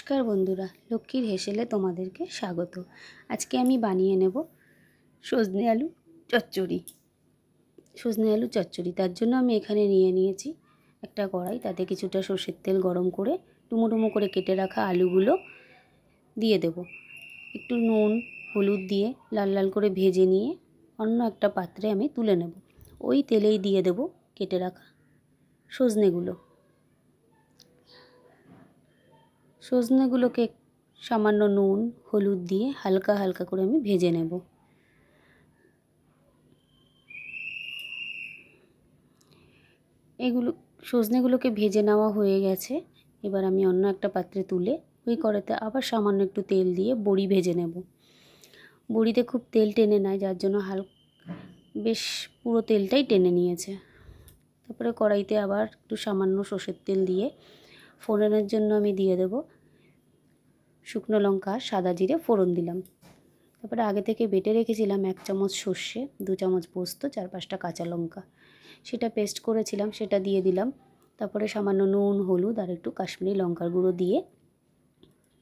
নমস্কার বন্ধুরা, লক্ষ্মীর হেসেলে তোমাদেরকে স্বাগত। আজকে আমি বানিয়ে নেব সজনে আলু চচ্চড়ি। তার জন্য আমি এখানে নিয়ে নিয়েছি একটা কড়াই, তাতে কিছুটা সর্ষের তেল গরম করে ডুমো ডুমো করে কেটে রাখা আলুগুলো দিয়ে দেব। একটু নুন হলুদ দিয়ে লাল লাল করে ভেজে নিয়ে অন্য একটা পাত্রে আমি তুলে নেব। ওই তেলেই দিয়ে দেব কেটে রাখা সজনেগুলোকে সামান্য নুন হলুদ দিয়ে হালকা হালকা করে আমি ভেজে নেব। সজনেগুলোকে ভেজে নেওয়া হয়ে গেছে। এবার আমি অন্য একটা পাত্রে তুলে ওই কড়াইতে আবার সামান্য একটু তেল দিয়ে বড়ি ভেজে নেব। বড়িতে খুব তেল টেনে নেয়, যার জন্য বেশ পুরো তেলটাই টেনে নিয়েছে। তারপরে কড়াইতে আবার একটু সামান্য সর্ষের তেল দিয়ে ফোড়নের জন্য আমি দিয়ে দেব শুকনো লঙ্কা সাদা জিরে ফোড়ন দিলাম। তারপরে আগে থেকে বেটে রেখেছিলাম 1 চামচ সর্ষে, 2 চামচ পোস্ত, 4-5টা কাঁচা লঙ্কা, সেটা পেস্ট করেছিলাম, সেটা দিয়ে দিলাম। তারপরে সামান্য নুন হলুদ আর একটু কাশ্মীরি লঙ্কার গুঁড়ো দিয়ে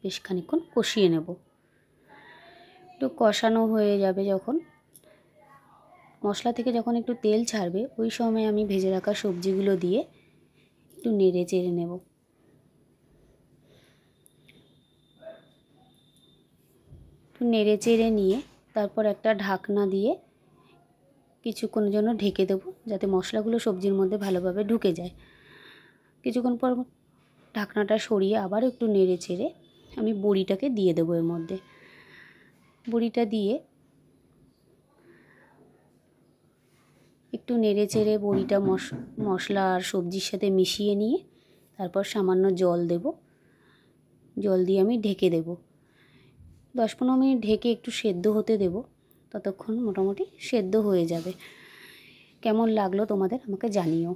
বেশ খানিকক্ষণ কষিয়ে নেব। একটু কষানো হয়ে যাবে যখন, মশলা থেকে যখন একটু তেল ছাড়বে, ওই সময় আমি ভেজে রাখা সবজিগুলো দিয়ে একটু নেড়ে চেড়ে নেব। নেড়ে চেড়ে নিয়ে তারপর একটা ঢাকনা দিয়ে কিছুক্ষণের জন্য ঢেকে দেবো, যাতে মশলাগুলো সবজির মধ্যে ভালোভাবে ঢুকে যায়। কিছুক্ষণ পর ঢাকনাটা সরিয়ে আবার একটু নেড়ে চেড়ে আমি বড়িটাকে দিয়ে দেবো এর মধ্যে। বড়িটা দিয়ে একটু নেড়ে চেড়ে বড়িটা মশলা আর সবজির সাথে মিশিয়ে নিয়ে তারপর সামান্য জল দেব। জল দিয়ে আমি ঢেকে দেব। 10-15 মিনিট ঢেকে একটু সেদ্ধ হতে দেব। ততক্ষণ মোটামুটি সেদ্ধ হয়ে যাবে। কেমন লাগলো তোমাদের আমাকে জানিও।